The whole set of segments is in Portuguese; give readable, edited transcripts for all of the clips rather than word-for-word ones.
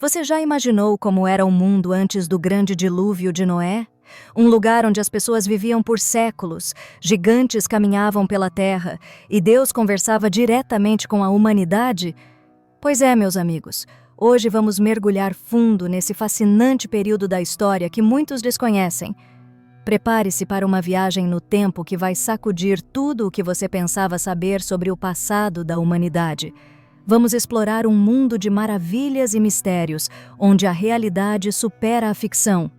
Você já imaginou como era o mundo antes do grande dilúvio de Noé? Um lugar onde as pessoas viviam por séculos, gigantes caminhavam pela terra e Deus conversava diretamente com a humanidade? Pois é, meus amigos, hoje vamos mergulhar fundo nesse fascinante período da história que muitos desconhecem. Prepare-se para uma viagem no tempo que vai sacudir tudo o que você pensava saber sobre o passado da humanidade. Vamos explorar um mundo de maravilhas e mistérios, onde a realidade supera a ficção.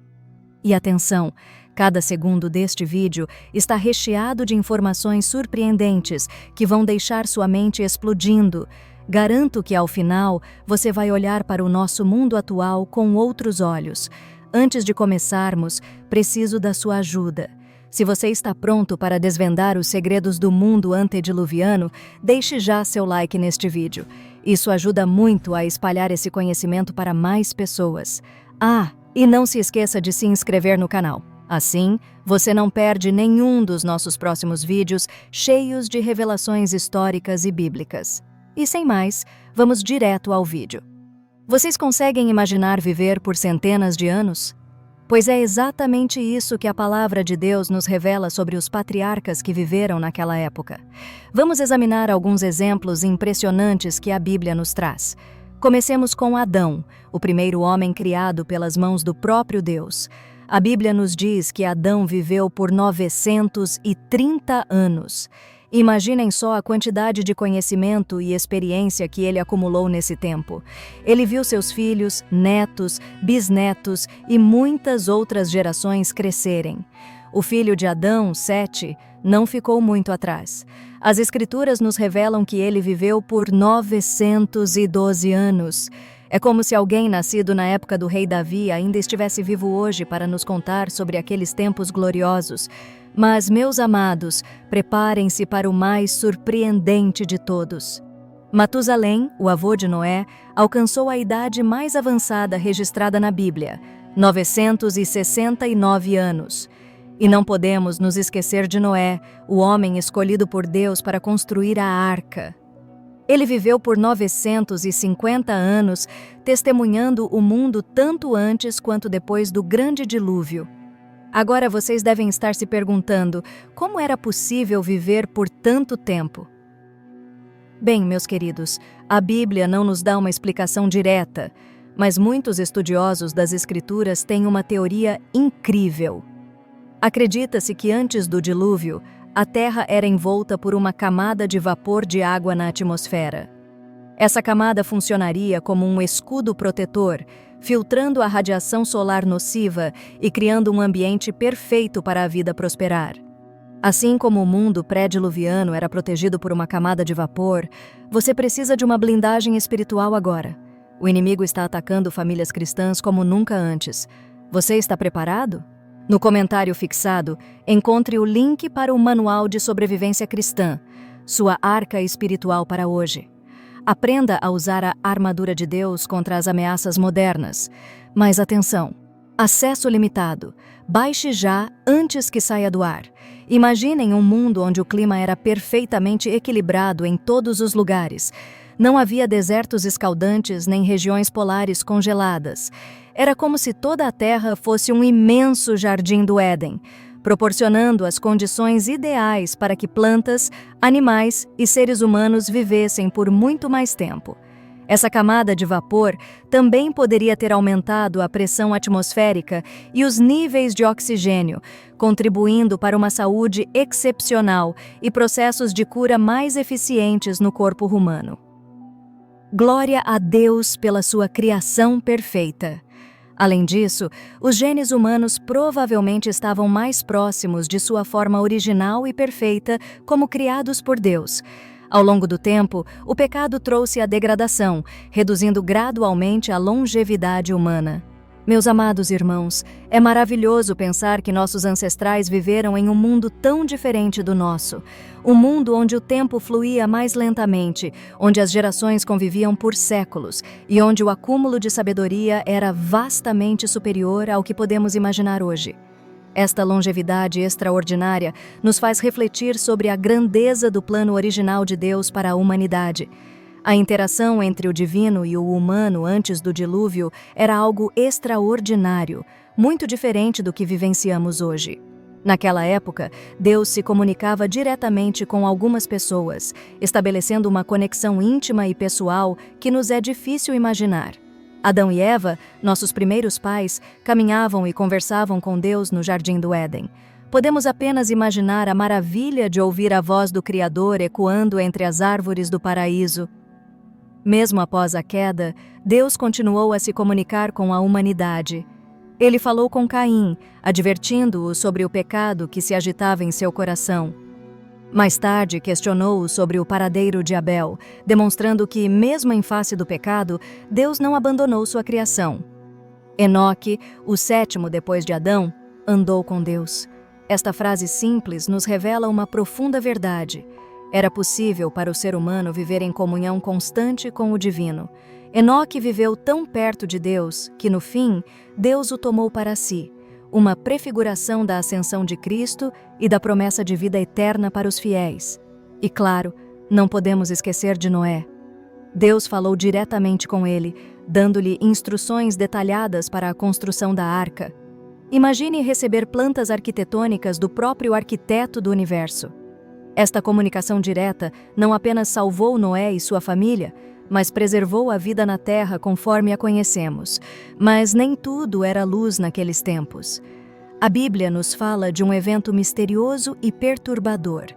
E atenção, cada segundo deste vídeo está recheado de informações surpreendentes que vão deixar sua mente explodindo. Garanto que, ao final, você vai olhar para o nosso mundo atual com outros olhos. Antes de começarmos, preciso da sua ajuda. Se você está pronto para desvendar os segredos do mundo antediluviano, deixe já seu like neste vídeo. Isso ajuda muito a espalhar esse conhecimento para mais pessoas. E não se esqueça de se inscrever no canal. Assim, você não perde nenhum dos nossos próximos vídeos cheios de revelações históricas e bíblicas. E sem mais, vamos direto ao vídeo. Vocês conseguem imaginar viver por centenas de anos? Pois é exatamente isso que a palavra de Deus nos revela sobre os patriarcas que viveram naquela época. Vamos examinar alguns exemplos impressionantes que a Bíblia nos traz. Comecemos com Adão, o primeiro homem criado pelas mãos do próprio Deus. A Bíblia nos diz que Adão viveu por 930 anos. Imaginem só a quantidade de conhecimento e experiência que ele acumulou nesse tempo. Ele viu seus filhos, netos, bisnetos e muitas outras gerações crescerem. O filho de Adão, Sete, não ficou muito atrás. As Escrituras nos revelam que ele viveu por 912 anos. É como se alguém nascido na época do rei Davi ainda estivesse vivo hoje para nos contar sobre aqueles tempos gloriosos. Mas, meus amados, preparem-se para o mais surpreendente de todos. Matusalém, o avô de Noé, alcançou a idade mais avançada registrada na Bíblia, 969 anos. E não podemos nos esquecer de Noé, o homem escolhido por Deus para construir a arca. Ele viveu por 950 anos, testemunhando o mundo tanto antes quanto depois do grande dilúvio. Agora vocês devem estar se perguntando, como era possível viver por tanto tempo? Bem, meus queridos, a Bíblia não nos dá uma explicação direta, mas muitos estudiosos das Escrituras têm uma teoria incrível. Acredita-se que antes do dilúvio, a Terra era envolta por uma camada de vapor de água na atmosfera. Essa camada funcionaria como um escudo protetor, filtrando a radiação solar nociva e criando um ambiente perfeito para a vida prosperar. Assim como o mundo pré-diluviano era protegido por uma camada de vapor, você precisa de uma blindagem espiritual agora. O inimigo está atacando famílias cristãs como nunca antes. Você está preparado? No comentário fixado, encontre o link para o Manual de Sobrevivência Cristã, sua arca espiritual para hoje. Aprenda a usar a armadura de Deus contra as ameaças modernas. Mas atenção! Acesso limitado. Baixe já antes que saia do ar. Imaginem um mundo onde o clima era perfeitamente equilibrado em todos os lugares. Não havia desertos escaldantes nem regiões polares congeladas. Era como se toda a Terra fosse um imenso jardim do Éden, proporcionando as condições ideais para que plantas, animais e seres humanos vivessem por muito mais tempo. Essa camada de vapor também poderia ter aumentado a pressão atmosférica e os níveis de oxigênio, contribuindo para uma saúde excepcional e processos de cura mais eficientes no corpo humano. Glória a Deus pela sua criação perfeita. Além disso, os genes humanos provavelmente estavam mais próximos de sua forma original e perfeita como criados por Deus. Ao longo do tempo, o pecado trouxe a degradação, reduzindo gradualmente a longevidade humana. Meus amados irmãos, é maravilhoso pensar que nossos ancestrais viveram em um mundo tão diferente do nosso. Um mundo onde o tempo fluía mais lentamente, onde as gerações conviviam por séculos e onde o acúmulo de sabedoria era vastamente superior ao que podemos imaginar hoje. Esta longevidade extraordinária nos faz refletir sobre a grandeza do plano original de Deus para a humanidade. A interação entre o divino e o humano antes do dilúvio era algo extraordinário, muito diferente do que vivenciamos hoje. Naquela época, Deus se comunicava diretamente com algumas pessoas, estabelecendo uma conexão íntima e pessoal que nos é difícil imaginar. Adão e Eva, nossos primeiros pais, caminhavam e conversavam com Deus no Jardim do Éden. Podemos apenas imaginar a maravilha de ouvir a voz do Criador ecoando entre as árvores do paraíso. Mesmo após a queda, Deus continuou a se comunicar com a humanidade. Ele falou com Caim, advertindo-o sobre o pecado que se agitava em seu coração. Mais tarde, questionou-o sobre o paradeiro de Abel, demonstrando que, mesmo em face do pecado, Deus não abandonou sua criação. Enoque, o sétimo depois de Adão, andou com Deus. Esta frase simples nos revela uma profunda verdade. Era possível para o ser humano viver em comunhão constante com o divino. Enoque viveu tão perto de Deus que, no fim, Deus o tomou para si, uma prefiguração da ascensão de Cristo e da promessa de vida eterna para os fiéis. E, claro, não podemos esquecer de Noé. Deus falou diretamente com ele, dando-lhe instruções detalhadas para a construção da arca. Imagine receber plantas arquitetônicas do próprio arquiteto do universo. Esta comunicação direta não apenas salvou Noé e sua família, mas preservou a vida na terra conforme a conhecemos. Mas nem tudo era luz naqueles tempos. A Bíblia nos fala de um evento misterioso e perturbador,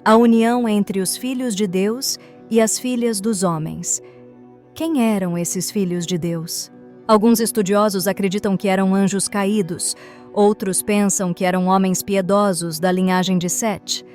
a união entre os filhos de Deus e as filhas dos homens. Quem eram esses filhos de Deus? Alguns estudiosos acreditam que eram anjos caídos, outros pensam que eram homens piedosos da linhagem de Sete.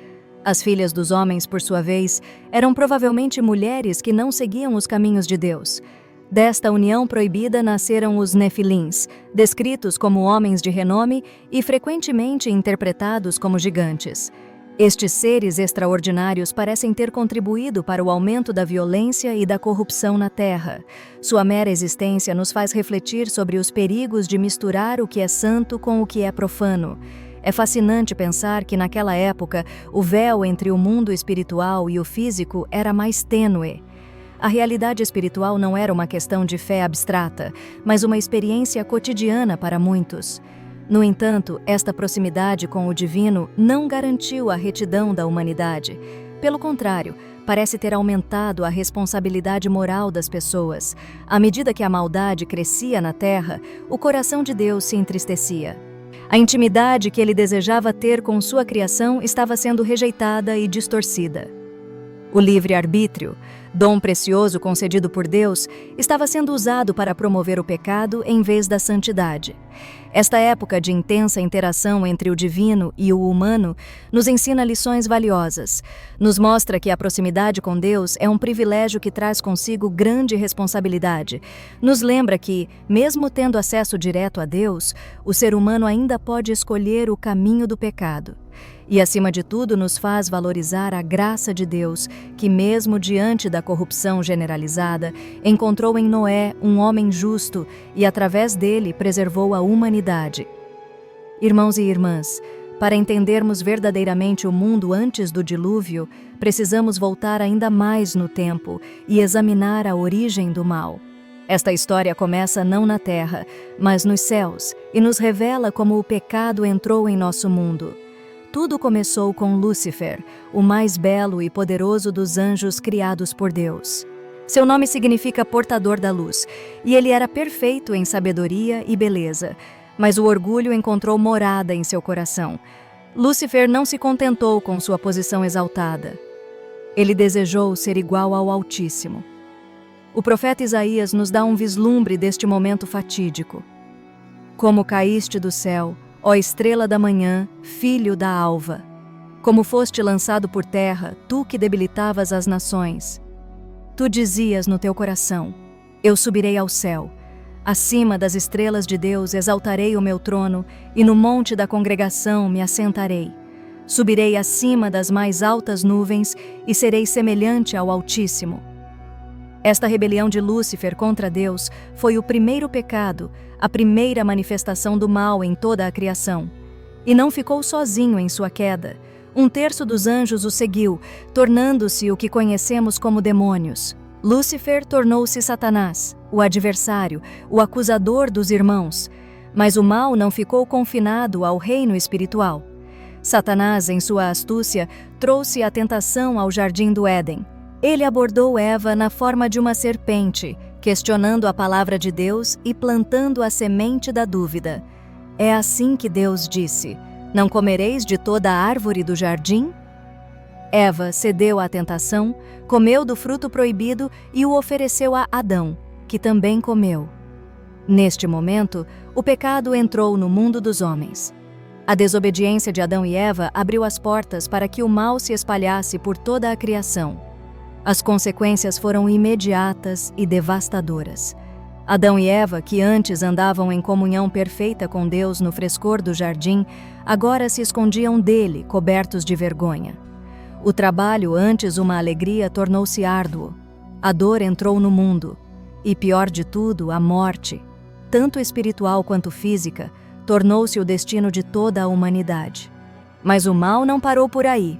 As filhas dos homens, por sua vez, eram provavelmente mulheres que não seguiam os caminhos de Deus. Desta união proibida nasceram os Nefilins, descritos como homens de renome e frequentemente interpretados como gigantes. Estes seres extraordinários parecem ter contribuído para o aumento da violência e da corrupção na Terra. Sua mera existência nos faz refletir sobre os perigos de misturar o que é santo com o que é profano. É fascinante pensar que, naquela época, o véu entre o mundo espiritual e o físico era mais tênue. A realidade espiritual não era uma questão de fé abstrata, mas uma experiência cotidiana para muitos. No entanto, esta proximidade com o divino não garantiu a retidão da humanidade. Pelo contrário, parece ter aumentado a responsabilidade moral das pessoas. À medida que a maldade crescia na terra, o coração de Deus se entristecia. A intimidade que ele desejava ter com sua criação estava sendo rejeitada e distorcida. O livre-arbítrio, dom precioso concedido por Deus, estava sendo usado para promover o pecado em vez da santidade. Esta época de intensa interação entre o divino e o humano nos ensina lições valiosas. Nos mostra que a proximidade com Deus é um privilégio que traz consigo grande responsabilidade. Nos lembra que, mesmo tendo acesso direto a Deus, o ser humano ainda pode escolher o caminho do pecado. E, acima de tudo, nos faz valorizar a graça de Deus, que, mesmo diante da corrupção generalizada, encontrou em Noé um homem justo e, através dele, preservou a humanidade. Irmãos e irmãs, para entendermos verdadeiramente o mundo antes do dilúvio, precisamos voltar ainda mais no tempo e examinar a origem do mal. Esta história começa não na terra, mas nos céus, e nos revela como o pecado entrou em nosso mundo. Tudo começou com Lúcifer, o mais belo e poderoso dos anjos criados por Deus. Seu nome significa portador da luz, e ele era perfeito em sabedoria e beleza, mas o orgulho encontrou morada em seu coração. Lúcifer não se contentou com sua posição exaltada. Ele desejou ser igual ao Altíssimo. O profeta Isaías nos dá um vislumbre deste momento fatídico. Como caíste do céu, ó estrela da manhã, filho da alva. Como foste lançado por terra, tu que debilitavas as nações. Tu dizias no teu coração, eu subirei ao céu. Acima das estrelas de Deus exaltarei o meu trono, e no monte da congregação me assentarei. Subirei acima das mais altas nuvens, e serei semelhante ao Altíssimo. Esta rebelião de Lúcifer contra Deus foi o primeiro pecado, a primeira manifestação do mal em toda a criação. E não ficou sozinho em sua queda. 1/3 dos anjos o seguiu, tornando-se o que conhecemos como demônios. Lúcifer tornou-se Satanás, o adversário, o acusador dos irmãos. Mas o mal não ficou confinado ao reino espiritual. Satanás, em sua astúcia, trouxe a tentação ao jardim do Éden. Ele abordou Eva na forma de uma serpente, questionando a palavra de Deus e plantando a semente da dúvida. É assim que Deus disse: não comereis de toda a árvore do jardim? Eva cedeu à tentação, comeu do fruto proibido e o ofereceu a Adão, que também comeu. Neste momento, o pecado entrou no mundo dos homens. A desobediência de Adão e Eva abriu as portas para que o mal se espalhasse por toda a criação. As consequências foram imediatas e devastadoras. Adão e Eva, que antes andavam em comunhão perfeita com Deus no frescor do jardim, agora se escondiam dele, cobertos de vergonha. O trabalho, antes uma alegria, tornou-se árduo. A dor entrou no mundo. E, pior de tudo, a morte, tanto espiritual quanto física, tornou-se o destino de toda a humanidade. Mas o mal não parou por aí.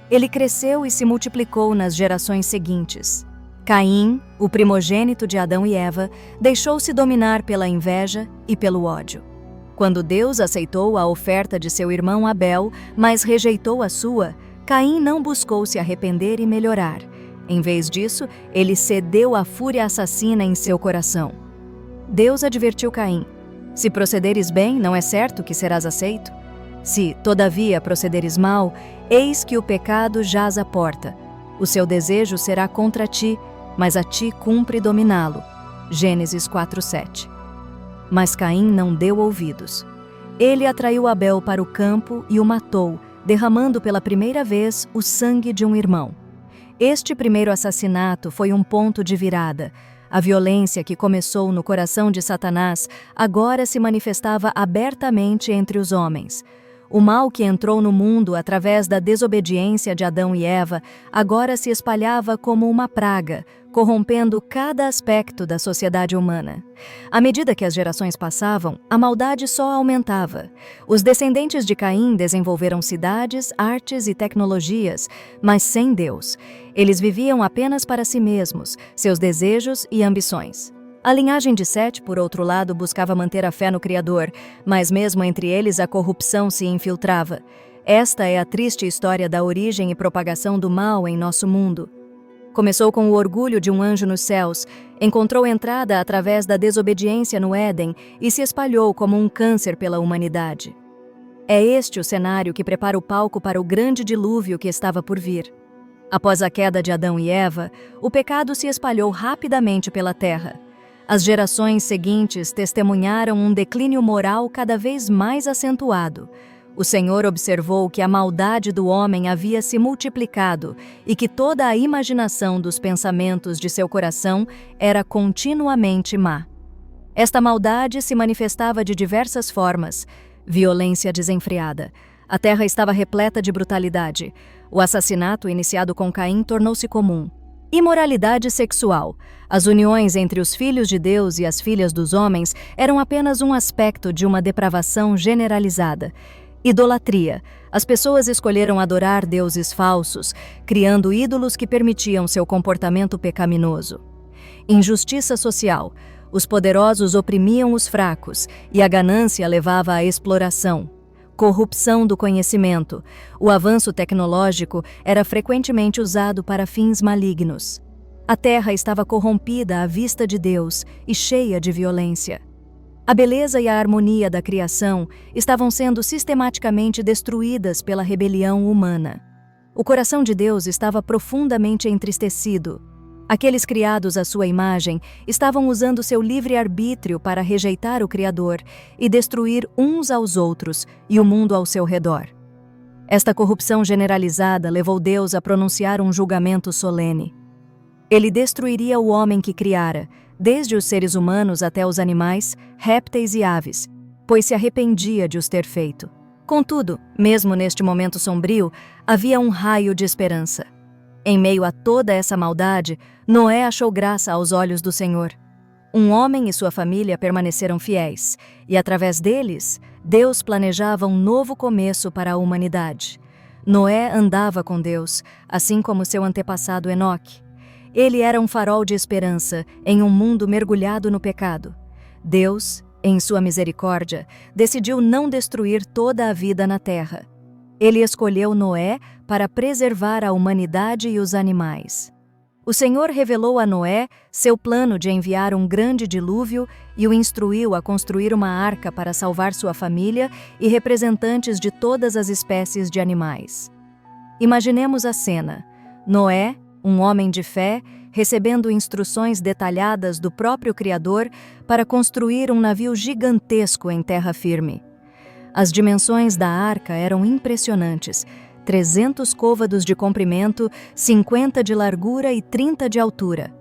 Ele cresceu e se multiplicou nas gerações seguintes. Caim, o primogênito de Adão e Eva, deixou-se dominar pela inveja e pelo ódio. Quando Deus aceitou a oferta de seu irmão Abel, mas rejeitou a sua, Caim não buscou se arrepender e melhorar. Em vez disso, ele cedeu à fúria assassina em seu coração. Deus advertiu Caim: se procederes bem, não é certo que serás aceito? Se, todavia, procederes mal, eis que o pecado jaz à porta. O seu desejo será contra ti, mas a ti cumpre dominá-lo. Gênesis 4:7. Mas Caim não deu ouvidos. Ele atraiu Abel para o campo e o matou, derramando pela primeira vez o sangue de um irmão. Este primeiro assassinato foi um ponto de virada. A violência que começou no coração de Satanás agora se manifestava abertamente entre os homens. O mal que entrou no mundo através da desobediência de Adão e Eva agora se espalhava como uma praga, corrompendo cada aspecto da sociedade humana. À medida que as gerações passavam, a maldade só aumentava. Os descendentes de Caim desenvolveram cidades, artes e tecnologias, mas sem Deus. Eles viviam apenas para si mesmos, seus desejos e ambições. A linhagem de Sete, por outro lado, buscava manter a fé no Criador, mas mesmo entre eles a corrupção se infiltrava. Esta é a triste história da origem e propagação do mal em nosso mundo. Começou com o orgulho de um anjo nos céus, encontrou entrada através da desobediência no Éden e se espalhou como um câncer pela humanidade. É este o cenário que prepara o palco para o grande dilúvio que estava por vir. Após a queda de Adão e Eva, o pecado se espalhou rapidamente pela terra. As gerações seguintes testemunharam um declínio moral cada vez mais acentuado. O Senhor observou que a maldade do homem havia se multiplicado e que toda a imaginação dos pensamentos de seu coração era continuamente má. Esta maldade se manifestava de diversas formas. Violência desenfreada. A terra estava repleta de brutalidade. O assassinato iniciado com Caim tornou-se comum. Imoralidade sexual. As uniões entre os filhos de Deus e as filhas dos homens eram apenas um aspecto de uma depravação generalizada. Idolatria. As pessoas escolheram adorar deuses falsos, criando ídolos que permitiam seu comportamento pecaminoso. Injustiça social. Os poderosos oprimiam os fracos e a ganância levava à exploração. Corrupção do conhecimento. O avanço tecnológico era frequentemente usado para fins malignos. A terra estava corrompida à vista de Deus e cheia de violência. A beleza e a harmonia da criação estavam sendo sistematicamente destruídas pela rebelião humana. O coração de Deus estava profundamente entristecido. Aqueles criados à sua imagem estavam usando seu livre-arbítrio para rejeitar o Criador e destruir uns aos outros e o mundo ao seu redor. Esta corrupção generalizada levou Deus a pronunciar um julgamento solene. Ele destruiria o homem que criara, desde os seres humanos até os animais, répteis e aves, pois se arrependia de os ter feito. Contudo, mesmo neste momento sombrio, havia um raio de esperança. Em meio a toda essa maldade, Noé achou graça aos olhos do Senhor. Um homem e sua família permaneceram fiéis, e através deles, Deus planejava um novo começo para a humanidade. Noé andava com Deus, assim como seu antepassado Enoque. Ele era um farol de esperança em um mundo mergulhado no pecado. Deus, em sua misericórdia, decidiu não destruir toda a vida na terra. Ele escolheu Noé para preservar a humanidade e os animais. O Senhor revelou a Noé seu plano de enviar um grande dilúvio e o instruiu a construir uma arca para salvar sua família e representantes de todas as espécies de animais. Imaginemos a cena: Noé, um homem de fé, recebendo instruções detalhadas do próprio Criador para construir um navio gigantesco em terra firme. As dimensões da arca eram impressionantes: 300 côvados de comprimento, 50 de largura e 30 de altura.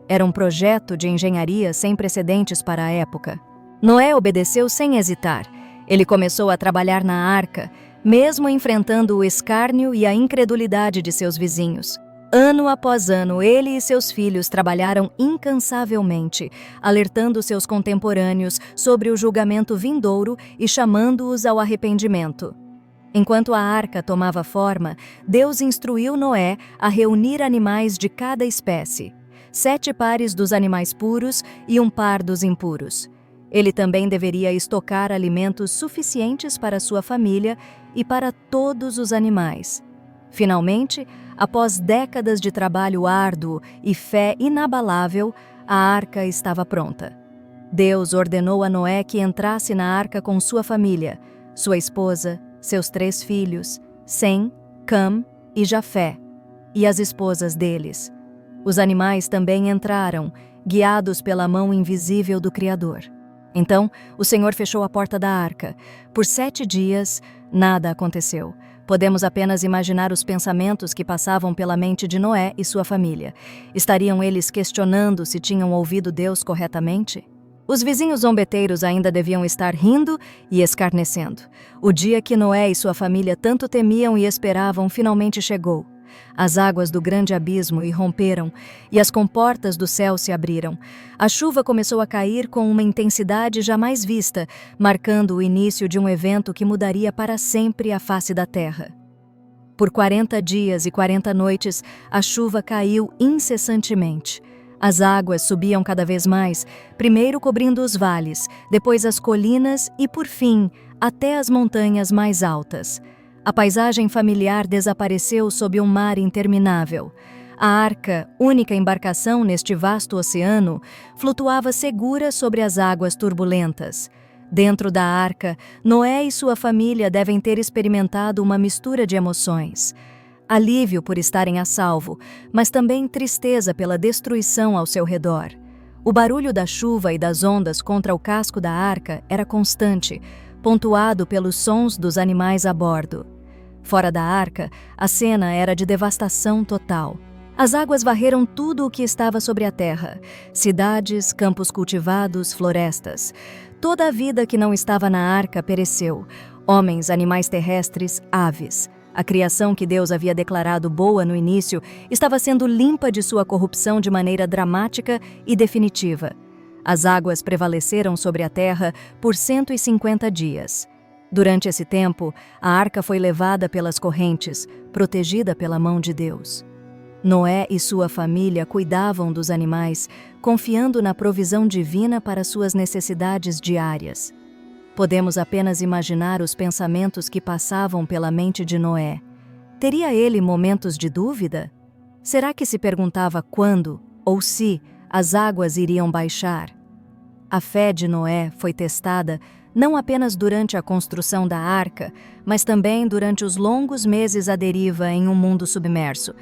Era um projeto de engenharia sem precedentes para a época. Noé obedeceu sem hesitar. Ele começou a trabalhar na arca, mesmo enfrentando o escárnio e a incredulidade de seus vizinhos. Ano após ano, ele e seus filhos trabalharam incansavelmente, alertando seus contemporâneos sobre o julgamento vindouro e chamando-os ao arrependimento. Enquanto a arca tomava forma, Deus instruiu Noé a reunir animais de cada espécie, 7 pares dos animais puros e 1 par dos impuros. Ele também deveria estocar alimentos suficientes para sua família e para todos os animais. Finalmente, após décadas de trabalho árduo e fé inabalável, a arca estava pronta. Deus ordenou a Noé que entrasse na arca com sua família, sua esposa, seus 3 filhos, Sem, Cam e Jafé, e as esposas deles. Os animais também entraram, guiados pela mão invisível do Criador. Então, o Senhor fechou a porta da arca. Por 7 dias, nada aconteceu. Podemos apenas imaginar os pensamentos que passavam pela mente de Noé e sua família. Estariam eles questionando se tinham ouvido Deus corretamente? Os vizinhos zombeteiros ainda deviam estar rindo e escarnecendo. O dia que Noé e sua família tanto temiam e esperavam finalmente chegou. As águas do grande abismo irromperam e as comportas do céu se abriram. A chuva começou a cair com uma intensidade jamais vista, marcando o início de um evento que mudaria para sempre a face da terra. Por 40 dias e 40 noites, a chuva caiu incessantemente. As águas subiam cada vez mais, primeiro cobrindo os vales, depois as colinas e, por fim, até as montanhas mais altas. A paisagem familiar desapareceu sob um mar interminável. A arca, única embarcação neste vasto oceano, flutuava segura sobre as águas turbulentas. Dentro da arca, Noé e sua família devem ter experimentado uma mistura de emoções. Alívio por estarem a salvo, mas também tristeza pela destruição ao seu redor. O barulho da chuva e das ondas contra o casco da arca era constante, pontuado pelos sons dos animais a bordo. Fora da arca, a cena era de devastação total. As águas varreram tudo o que estava sobre a terra: cidades, campos cultivados, florestas. Toda a vida que não estava na arca pereceu: homens, animais terrestres, aves. A criação que Deus havia declarado boa no início estava sendo limpa de sua corrupção de maneira dramática e definitiva. As águas prevaleceram sobre a terra por 150 dias. Durante esse tempo, a arca foi levada pelas correntes, protegida pela mão de Deus. Noé e sua família cuidavam dos animais, confiando na provisão divina para suas necessidades diárias. Podemos apenas imaginar os pensamentos que passavam pela mente de Noé. Teria ele momentos de dúvida? Será que se perguntava quando, ou se, as águas iriam baixar? A fé de Noé foi testada não apenas durante a construção da arca, mas também durante os longos meses à deriva em um mundo submerso.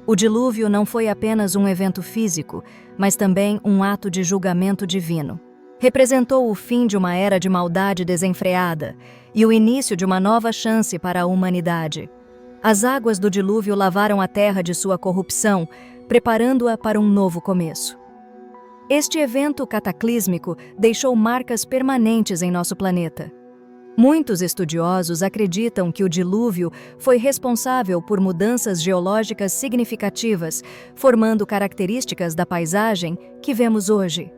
O dilúvio não foi apenas um evento físico, mas também um ato de julgamento divino. Representou o fim de uma era de maldade desenfreada e o início de uma nova chance para a humanidade. As águas do dilúvio lavaram a terra de sua corrupção, preparando-a para um novo começo. Este evento cataclísmico deixou marcas permanentes em nosso planeta. Muitos estudiosos acreditam que o dilúvio foi responsável por mudanças geológicas significativas, formando características da paisagem que vemos hoje.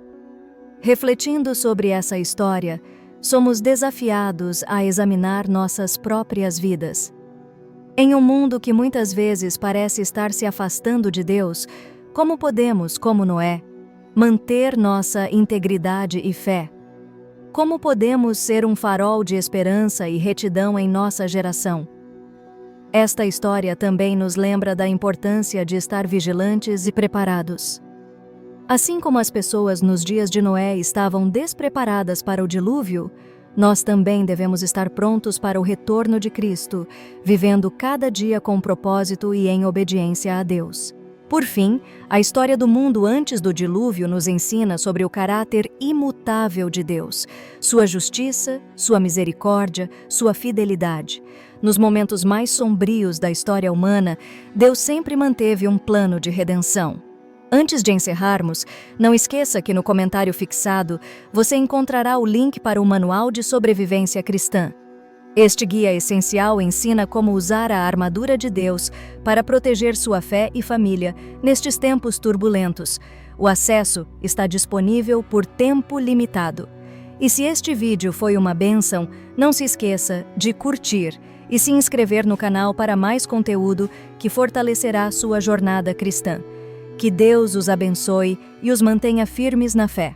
Refletindo sobre essa história, somos desafiados a examinar nossas próprias vidas. Em um mundo que muitas vezes parece estar se afastando de Deus, Como podemos, como Noé, manter nossa integridade e fé? Como podemos ser um farol de esperança e retidão em nossa geração? Esta história também nos lembra da importância de estar vigilantes e preparados. Assim como as pessoas nos dias de Noé estavam despreparadas para o dilúvio, nós também devemos estar prontos para o retorno de Cristo, vivendo cada dia com propósito e em obediência a Deus. Por fim, a história do mundo antes do dilúvio nos ensina sobre o caráter imutável de Deus, sua justiça, sua misericórdia, sua fidelidade. Nos momentos mais sombrios da história humana, Deus sempre manteve um plano de redenção. Antes de encerrarmos, não esqueça que no comentário fixado você encontrará o link para o Manual de Sobrevivência Cristã. Este guia essencial ensina como usar a armadura de Deus para proteger sua fé e família nestes tempos turbulentos. O acesso está disponível por tempo limitado. E se este vídeo foi uma bênção, não se esqueça de curtir e se inscrever no canal para mais conteúdo que fortalecerá sua jornada cristã. Que Deus os abençoe e os mantenha firmes na fé.